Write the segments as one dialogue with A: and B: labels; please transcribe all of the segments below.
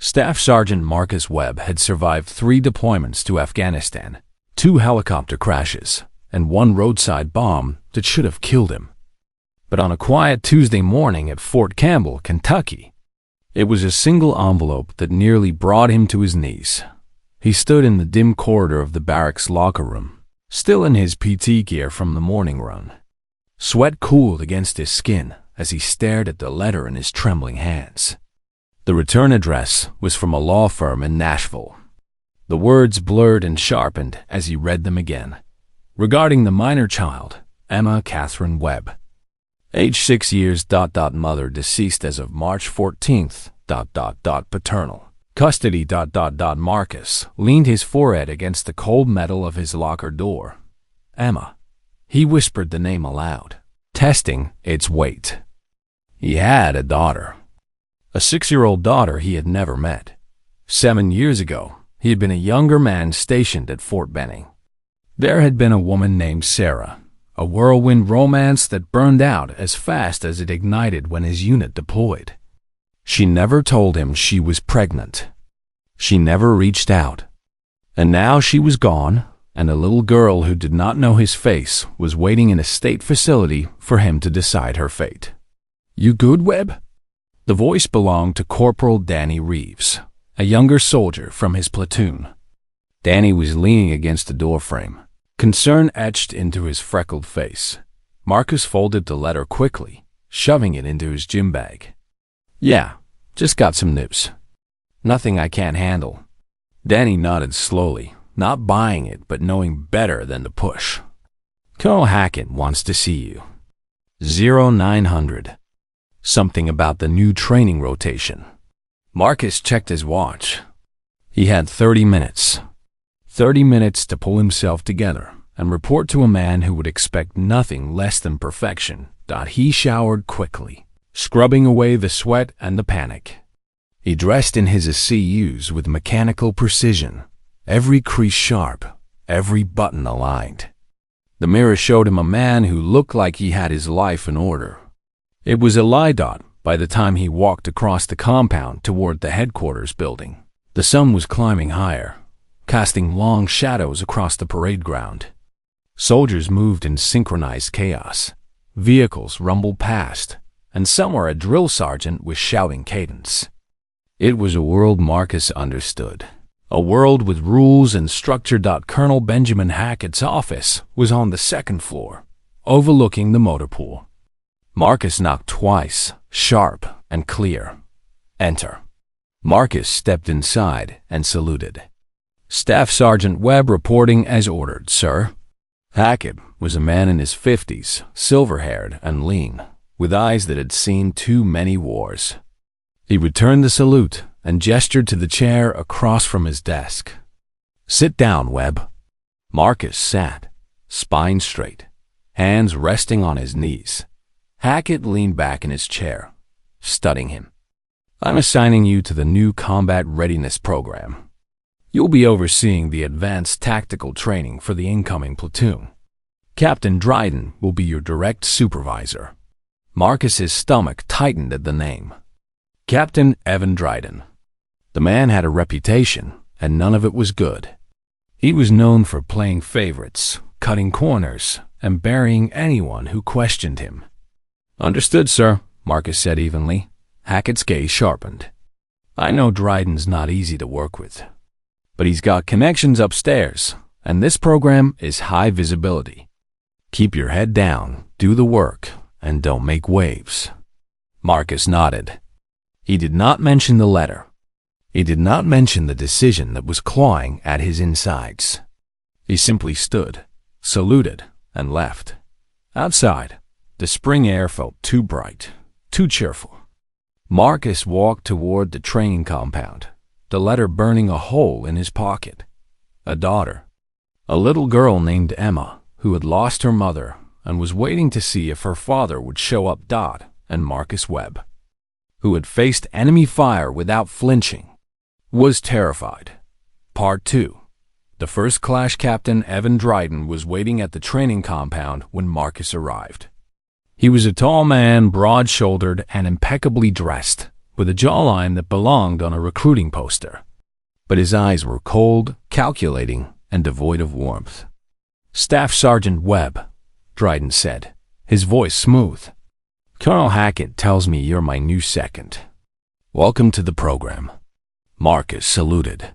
A: Staff Sergeant Marcus Webb had survived 3 deployments to Afghanistan, 2 helicopter crashes, and 1 roadside bomb that should have killed him. But on a quiet Tuesday morning at Fort Campbell, Kentucky, it was a single envelope that nearly brought him to his knees. He stood in the dim corridor of the barracks locker room, still in his PT gear from the morning run. Sweat cooled against his skin as he stared at the letter in his trembling hands. The return address was from a law firm in Nashville. The words blurred and sharpened as he read them again. Regarding the minor child, Emma Catherine Webb. Age 6 years, mother deceased as of March 14th, paternal. Custody, Marcus leaned his forehead against the cold metal of his locker door. Emma. He whispered the name aloud, testing its weight. He had a daughter. A 6-year-old daughter he had never met. 7 years ago, he had been a younger man stationed at Fort Benning. There had been a woman named Sarah, a whirlwind romance that burned out as fast as it ignited when his unit deployed. She never told him she was pregnant. She never reached out. And now she was gone, and a little girl who did not know his face was waiting in a state facility for him to decide her fate. "You good, Webb?" The voice belonged to Corporal Danny Reeves, a younger soldier from his platoon. Danny was leaning against the doorframe, concern etched into his freckled face. Marcus folded the letter quickly, shoving it into his gym bag. "Yeah, just got some news. Nothing I can't handle." Danny nodded slowly, not buying it but knowing better than to push. "Colonel Hackett wants to see you. 0900. Something about the new training rotation." Marcus checked his watch. He had 30 minutes. 30 minutes to pull himself together and report to a man who would expect nothing less than perfection. He showered quickly, scrubbing away the sweat and the panic. He dressed in his CUs with mechanical precision, every crease sharp, every button aligned. The mirror showed him a man who looked like he had his life in order. It was a lie. By the time he walked across the compound toward the headquarters building, the sun was climbing higher, casting long shadows across the parade ground. Soldiers moved in synchronized chaos. Vehicles rumbled past, and somewhere a drill sergeant was shouting cadence. It was a world Marcus understood. A world with rules and structure. Colonel Benjamin Hackett's office was on the 2nd floor, overlooking the motor pool. Marcus knocked twice, sharp and clear. "Enter." Marcus stepped inside and saluted. "Staff Sergeant Webb reporting as ordered, sir." Hackett was a man in his 50s, silver-haired and lean, with eyes that had seen too many wars. He returned the salute and gestured to the chair across from his desk. "Sit down, Webb." Marcus sat, spine straight, hands resting on his knees. Hackett leaned back in his chair, studying him. "I'm assigning you to the new Combat Readiness Program. You'll be overseeing the advanced tactical training for the incoming platoon. Captain Dryden will be your direct supervisor." Marcus's stomach tightened at the name. Captain Evan Dryden. The man had a reputation, and none of it was good. He was known for playing favorites, cutting corners, and burying anyone who questioned him. "Understood, sir," Marcus said evenly. Hackett's gaze sharpened. "I know Dryden's not easy to work with, but he's got connections upstairs, and this program is high visibility. Keep your head down, do the work, and don't make waves." Marcus nodded. He did not mention the letter. He did not mention the decision that was clawing at his insides. He simply stood, saluted, and left. Outside, the spring air felt too bright, too cheerful. Marcus walked toward the training compound, the letter burning a hole in his pocket. A daughter. A little girl named Emma, who had lost her mother and was waiting to see if her father would show up. And Marcus Webb, who had faced enemy fire without flinching, was terrified. Part 2. The first class Captain Evan Dryden was waiting at the training compound when Marcus arrived. He was a tall man, broad-shouldered and impeccably dressed, with a jawline that belonged on a recruiting poster. But his eyes were cold, calculating, and devoid of warmth. "Staff Sergeant Webb," Dryden said, his voice smooth. "Colonel Hackett tells me you're my new second. Welcome to the program." Marcus saluted.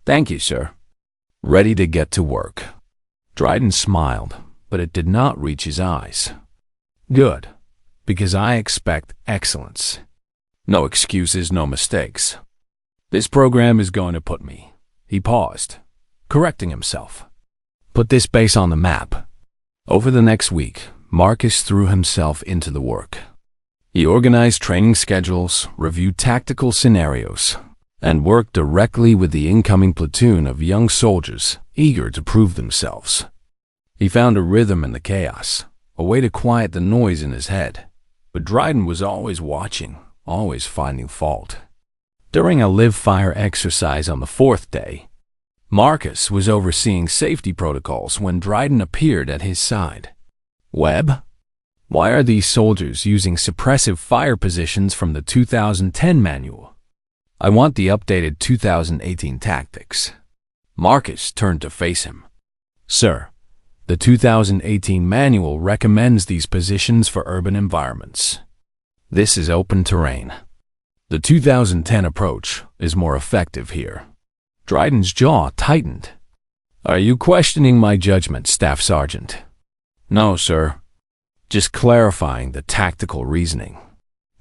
A: "Thank you, sir." "Ready to get to work?" Dryden smiled, but it did not reach his eyes. "Good, because I expect excellence. No excuses, no mistakes. This program is going to put me," he paused, correcting himself, "put this base on the map." Over the next week, Marcus threw himself into the work. He organized training schedules, reviewed tactical scenarios, and worked directly with the incoming platoon of young soldiers eager to prove themselves. He found a rhythm in the chaos, a way to quiet the noise in his head. But Dryden was always watching, always finding fault. During a live-fire exercise on the fourth day, Marcus was overseeing safety protocols when Dryden appeared at his side. "Webb, why are these soldiers using suppressive fire positions from the 2010 manual? I want the updated 2018 tactics." Marcus turned to face him. "Sir, the 2018 manual recommends these positions for urban environments. This is open terrain. The 2010 approach is more effective here." Dryden's jaw tightened. "Are you questioning my judgment, Staff Sergeant?" "No, sir. Just clarifying the tactical reasoning."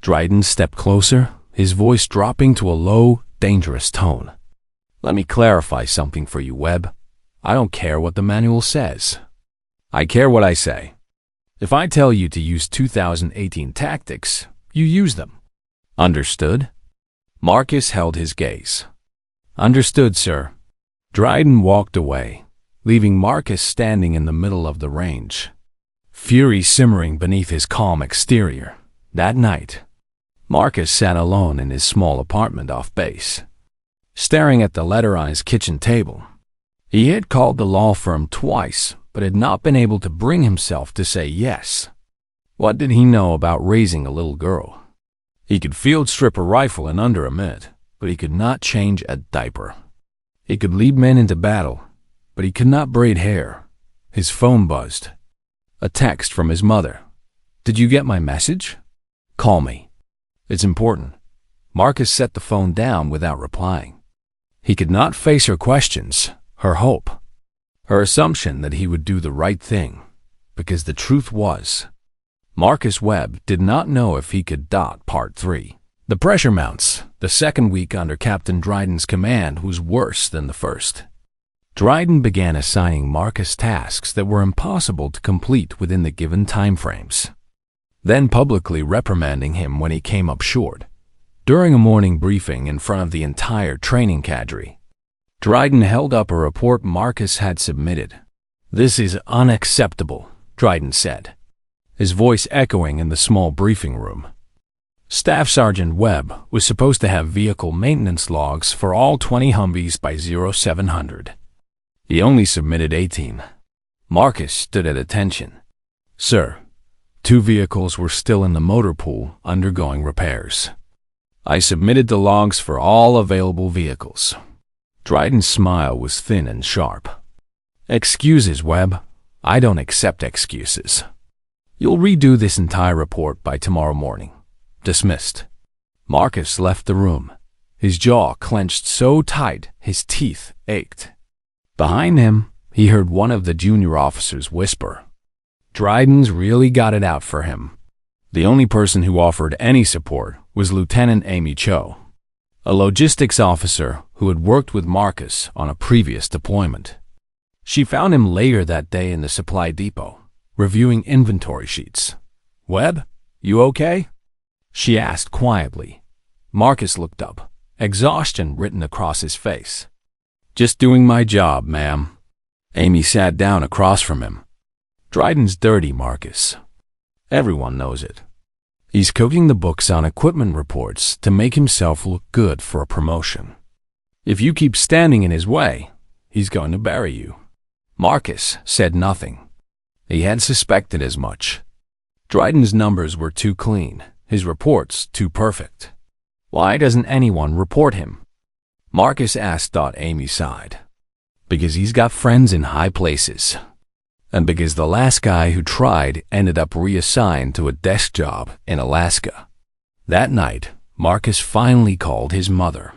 A: Dryden stepped closer, his voice dropping to a low, dangerous tone. "Let me clarify something for you, Webb. I don't care what the manual says. I care what I say. If I tell you to use 2018 tactics, you use them. Understood?" Marcus held his gaze. "Understood, sir." Dryden walked away, leaving Marcus standing in the middle of the range, fury simmering beneath his calm exterior. That night, Marcus sat alone in his small apartment off base, staring at the letterized kitchen table. He had called the law firm twice, but had not been able to bring himself to say yes. What did he know about raising a little girl? He could field strip a rifle in under a minute, but he could not change a diaper. He could lead men into battle, but he could not braid hair. His phone buzzed. A text from his mother. "Did you get my message? Call me. It's important." Marcus set the phone down without replying. He could not face her questions, her hope, her assumption that he would do the right thing, because the truth was, Marcus Webb did not know if he could. Part 3. The pressure mounts. The second week under Captain Dryden's command was worse than the first. Dryden began assigning Marcus tasks that were impossible to complete within the given time frames, then publicly reprimanding him when he came up short. During a morning briefing in front of the entire training cadre, Dryden held up a report Marcus had submitted. "This is unacceptable," Dryden said, his voice echoing in the small briefing room. Staff Sergeant Webb was supposed to have vehicle maintenance logs for all 20 Humvees by 0700. He only submitted 18. Marcus stood at attention. "Sir, 2 vehicles were still in the motor pool undergoing repairs. I submitted the logs for all available vehicles." Dryden's smile was thin and sharp. "Excuses, Webb. I don't accept excuses. You'll redo this entire report by tomorrow morning. Dismissed." Marcus left the room, his jaw clenched so tight his teeth ached. Behind him, he heard one of the junior officers whisper, "Dryden's really got it out for him." The only person who offered any support was Lieutenant Amy Cho, a logistics officer who had worked with Marcus on a previous deployment. She found him later that day in the supply depot, reviewing inventory sheets. "Webb, you okay?" she asked quietly. Marcus looked up, exhaustion written across his face. "Just doing my job, ma'am." Amy sat down across from him. "Dryden's dirty, Marcus. Everyone knows it. He's cooking the books on equipment reports to make himself look good for a promotion. If you keep standing in his way, he's going to bury you." Marcus said nothing. He had suspected as much. Dryden's numbers were too clean, his reports too perfect. Why doesn't anyone report him? Marcus asked. Amy sighed. Because he's got friends in high places. And because the last guy who tried ended up reassigned to a desk job in Alaska. That night, Marcus finally called his mother.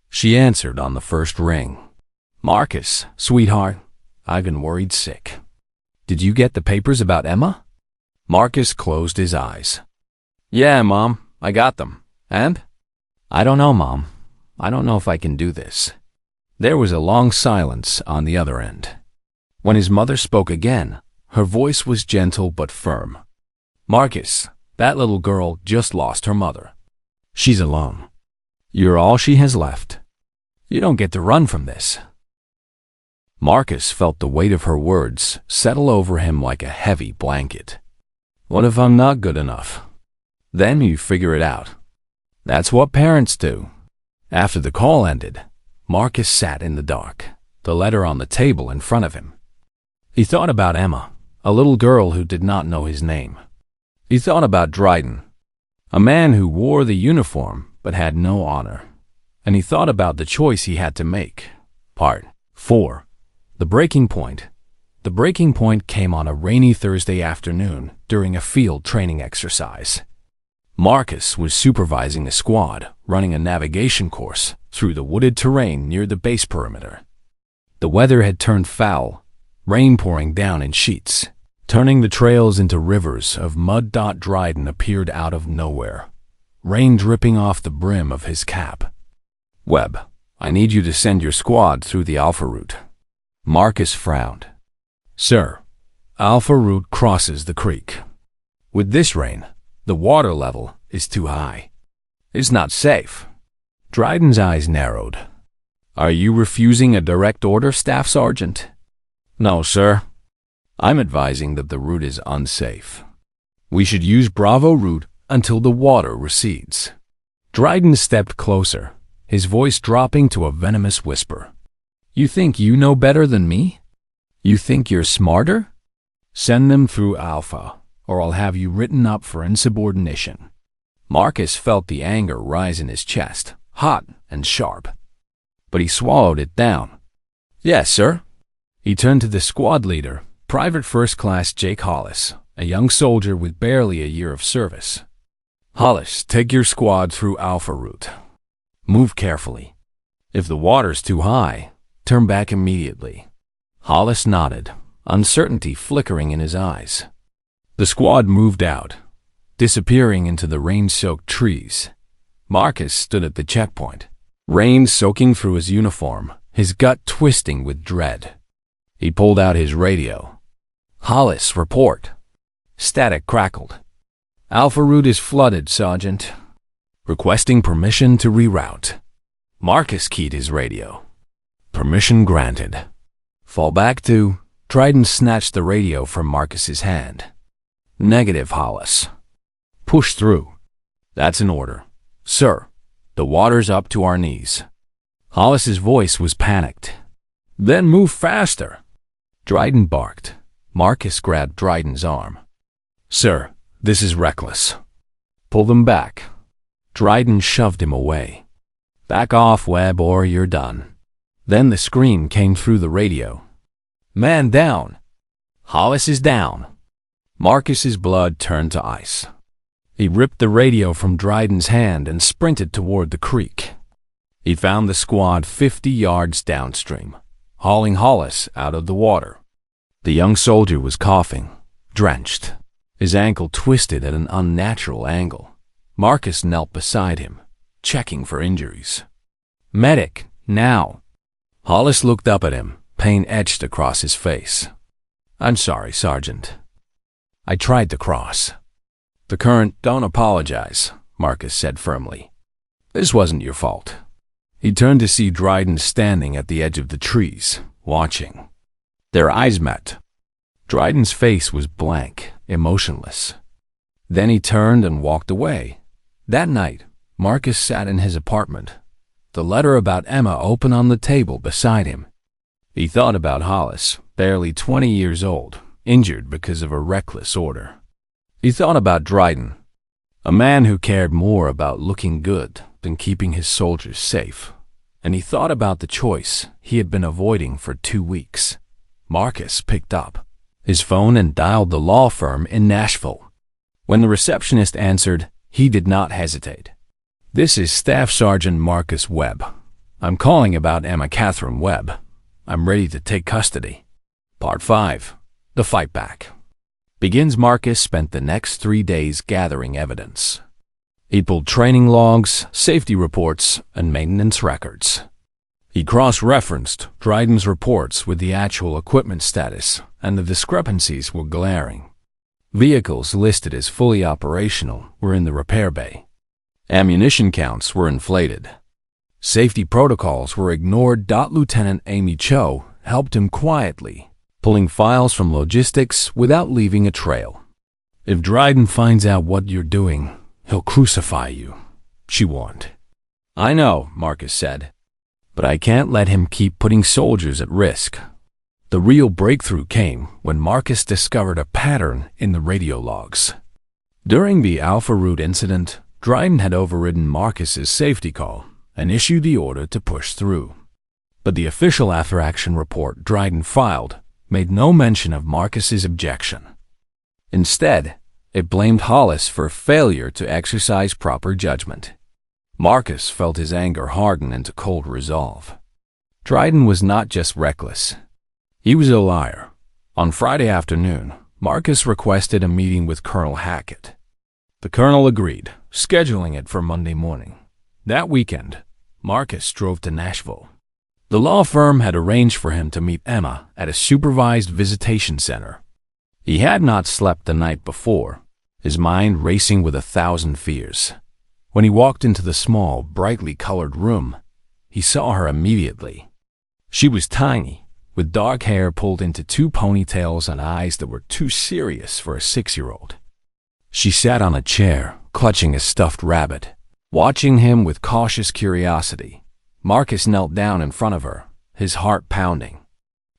A: She answered on the first ring. Marcus, sweetheart, I've been worried sick. Did you get the papers about Emma? Marcus closed his eyes. Yeah, Mom, I got them. And? I don't know, Mom. I don't know if I can do this. There was a long silence on the other end. When his mother spoke again, her voice was gentle but firm. Marcus, that little girl just lost her mother. She's alone. You're all she has left. You don't get to run from this. Marcus felt the weight of her words settle over him like a heavy blanket. What if I'm not good enough? Then you figure it out. That's what parents do. After the call ended, Marcus sat in the dark, the letter on the table in front of him. He thought about Emma, a little girl who did not know his name. He thought about Dryden, a man who wore the uniform but had no honor. And he thought about the choice he had to make. Part 4. The breaking point. The breaking point came on a rainy Thursday afternoon during a field training exercise. Marcus was supervising a squad running a navigation course through the wooded terrain near the base perimeter. The weather had turned foul, rain pouring down in sheets, turning the trails into rivers of mud. Dryden appeared out of nowhere, rain dripping off the brim of his cap. Webb, I need you to send your squad through the Alpha route. Marcus frowned. Sir, Alpha route crosses the creek. With this rain, the water level is too high. It's not safe. Dryden's eyes narrowed. Are you refusing a direct order, Staff Sergeant? No, sir. I'm advising that the route is unsafe. We should use Bravo route until the water recedes. Dryden stepped closer, his voice dropping to a venomous whisper. You think you know better than me? You think you're smarter? Send them through Alpha, or I'll have you written up for insubordination. Marcus felt the anger rise in his chest, hot and sharp. But he swallowed it down. Yes, sir. He turned to the squad leader, Private First Class Jake Hollis, a young soldier with barely a year of service. Hollis, take your squad through Alpha route. Move carefully. If the water's too high, turn back immediately. Hollis nodded, uncertainty flickering in his eyes. The squad moved out, disappearing into the rain-soaked trees. Marcus stood at the checkpoint, rain soaking through his uniform, his gut twisting with dread. He pulled out his radio. Hollis, report. Static crackled. Alpha route is flooded, Sergeant. Requesting permission to reroute. Marcus keyed his radio. Permission granted. Fall back to... Dryden snatched the radio from Marcus's hand. Negative, Hollis. Push through. That's an order. Sir, the water's up to our knees. Hollis's voice was panicked. Then move faster. Dryden barked. Marcus grabbed Dryden's arm. Sir, this is reckless. Pull them back. Dryden shoved him away. Back off, Webb, or you're done. Then the scream came through the radio. Man down. Hollis is down. Marcus's blood turned to ice. He ripped the radio from Dryden's hand and sprinted toward the creek. He found the squad 50 yards downstream, hauling Hollis out of the water. The young soldier was coughing, drenched, his ankle twisted at an unnatural angle. Marcus knelt beside him, checking for injuries. Medic, now. Hollis looked up at him, pain etched across his face. I'm sorry, Sergeant. I tried to cross. The current, don't apologize, Marcus said firmly. This wasn't your fault. He turned to see Dryden standing at the edge of the trees, watching. Their eyes met. Dryden's face was blank, emotionless. Then he turned and walked away. That night, Marcus sat in his apartment, the letter about Emma open on the table beside him. He thought about Hollis, barely 20 years old, injured because of a reckless order. He thought about Dryden, A man who cared more about looking good than keeping his soldiers safe. And he thought about the choice he had been avoiding for 2 weeks. Marcus picked up his phone and dialed the law firm in Nashville. When the receptionist answered, he did not hesitate. "This is Staff Sergeant Marcus Webb. I'm calling about Emma Catherine Webb. I'm ready to take custody." Part 5. The Fight Back. Begins. Marcus spent the next 3 days gathering evidence. He pulled training logs, safety reports, and maintenance records. He cross-referenced Dryden's reports with the actual equipment status, and the discrepancies were glaring. Vehicles listed as fully operational were in the repair bay. Ammunition counts were inflated. Safety protocols were ignored. Lieutenant Amy Cho helped him quietly, pulling files from logistics without leaving a trail. "If Dryden finds out what you're doing, he'll crucify you," she warned. "I know," Marcus said, "but I can't let him keep putting soldiers at risk." The real breakthrough came when Marcus discovered a pattern in the radio logs. During the Alpha Route incident, Dryden had overridden Marcus's safety call and issued the order to push through. But the official after-action report Dryden filed made no mention of Marcus's objection. Instead, it blamed Hollis for failure to exercise proper judgment. Marcus felt his anger harden into cold resolve. Dryden was not just reckless. He was a liar. On Friday afternoon, Marcus requested a meeting with Colonel Hackett. The colonel agreed, scheduling it for Monday morning. That weekend, Marcus drove to Nashville. The law firm had arranged for him to meet Emma at a supervised visitation center. He had not slept the night before, his mind racing with 1,000 fears. When he walked into the small, brightly colored room, he saw her immediately. She was tiny, with dark hair pulled into 2 ponytails and eyes that were too serious for a 6-year-old. She sat on a chair, clutching a stuffed rabbit, watching him with cautious curiosity. Marcus knelt down in front of her, his heart pounding.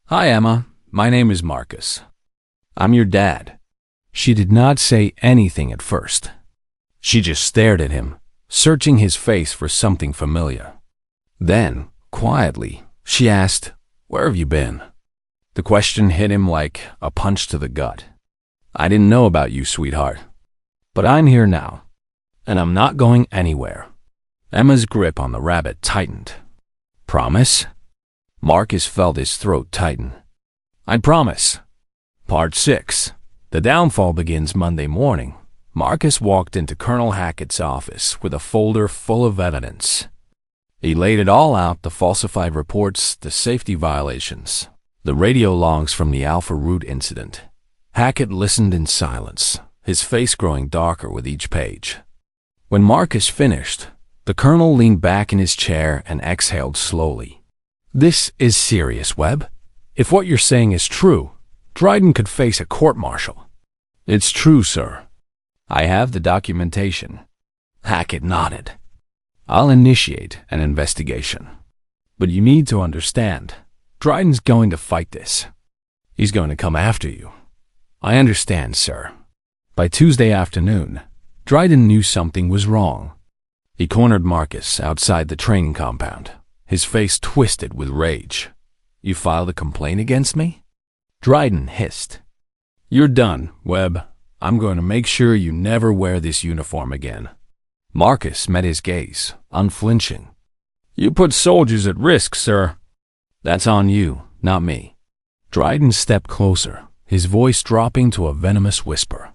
A: "Hi, Emma. My name is Marcus. I'm your dad." She did not say anything at first. She just stared at him, searching his face for something familiar. Then, quietly, she asked, "Where have you been?" The question hit him like a punch to the gut. "I didn't know about you, sweetheart. But I'm here now, and I'm not going anywhere." Emma's grip on the rabbit tightened. "Promise?" Marcus felt his throat tighten. "I promise." Part 6. The downfall begins Monday morning. Marcus walked into Colonel Hackett's office with a folder full of evidence. He laid it all out: the falsified reports, the safety violations, the radio logs from the Alpha Route incident. Hackett listened in silence, his face growing darker with each page. When Marcus finished, the colonel leaned back in his chair and exhaled slowly. "This is serious, Webb. If what you're saying is true, Dryden could face a court-martial." "It's true, sir. I have the documentation." Hackett nodded. "I'll initiate an investigation. But you need to understand, Dryden's going to fight this. He's going to come after you." "I understand, sir." By Tuesday afternoon, Dryden knew something was wrong. He cornered Marcus outside the training compound, his face twisted with rage. "You filed a complaint against me?" Dryden hissed. "You're done, Webb. I'm going to make sure you never wear this uniform again." Marcus met his gaze, unflinching. "You put soldiers at risk, sir." "That's on you, not me." Dryden stepped closer, his voice dropping to a venomous whisper.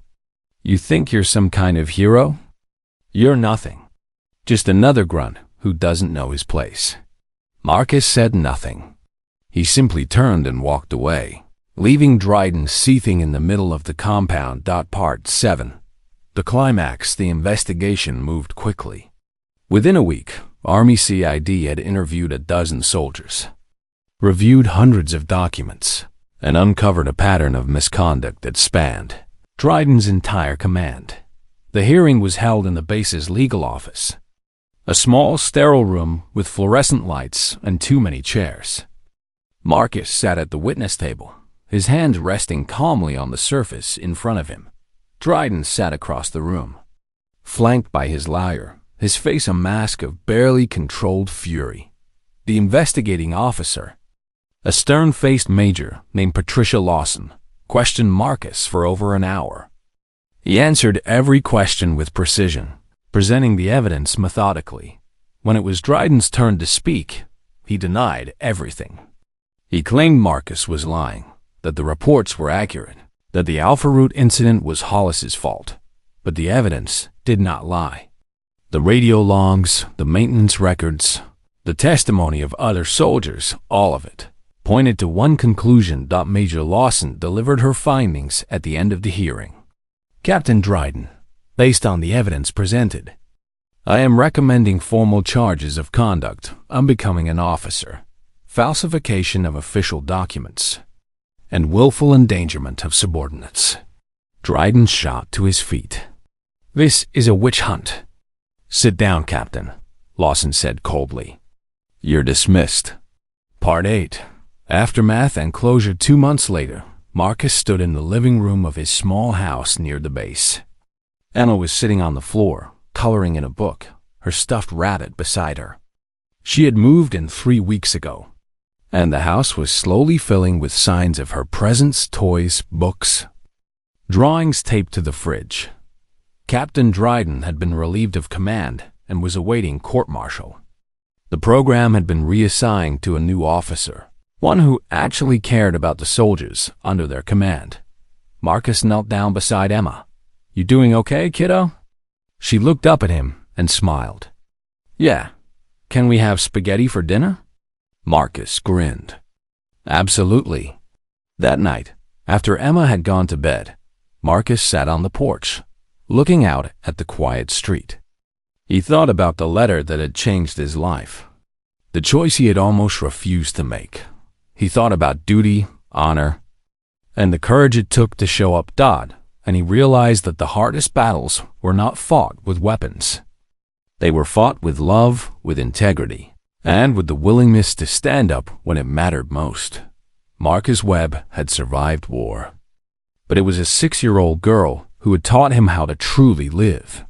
A: "You think you're some kind of hero? You're nothing. Just another grunt who doesn't know his place." Marcus said nothing. He simply turned and walked away, leaving Dryden seething in the middle of the compound. Part 7. The climax. The investigation moved quickly. Within a week, Army CID had interviewed a dozen soldiers, reviewed hundreds of documents, and uncovered a pattern of misconduct that spanned Dryden's entire command. The hearing was held in the base's legal office, a small, sterile room with fluorescent lights and too many chairs. Marcus sat at the witness table, his hands resting calmly on the surface in front of him. Dryden sat across the room. flanked by his liar, his face a mask of barely controlled fury. The investigating officer, a stern-faced major named Patricia Lawson, questioned Marcus for over an hour. He answered every question with precision, presenting the evidence methodically. When it was Dryden's turn to speak, he denied everything. He claimed Marcus was lying, that the reports were accurate, that the Alpha Route incident was Hollis's fault, but the evidence did not lie. The radio logs, the maintenance records, the testimony of other soldiers, all of it, pointed to one conclusion. Major Lawson delivered her findings at the end of the hearing. Captain Dryden, based on the evidence presented, I am recommending formal charges of conduct unbecoming an officer, falsification of official documents, and willful endangerment of subordinates. Dryden shot to his feet. This is a witch hunt. Sit down, Captain, Lawson said coldly. You're dismissed. Part 8. Aftermath and closure. 2 months later, Marcus stood in the living room of his small house near the base. Emma was sitting on the floor, coloring in a book, her stuffed rabbit beside her. She had moved in 3 weeks ago, and the house was slowly filling with signs of her presents, toys, books, drawings taped to the fridge. Captain Dryden had been relieved of command and was awaiting court-martial. The program had been reassigned to a new officer, one who actually cared about the soldiers under their command. Marcus knelt down beside Emma. You doing okay, kiddo? She looked up at him and smiled. Yeah. Can we have spaghetti for dinner? Marcus grinned. Absolutely. That night, after Emma had gone to bed, Marcus sat on the porch, looking out at the quiet street. He thought about the letter that had changed his life, the choice he had almost refused to make. He thought about duty, honor, and the courage it took to show up. And he realized that the hardest battles were not fought with weapons. They were fought with love, with integrity, and with the willingness to stand up when it mattered most. Marcus Webb had survived war, but it was a 6-year-old girl who had taught him how to truly live.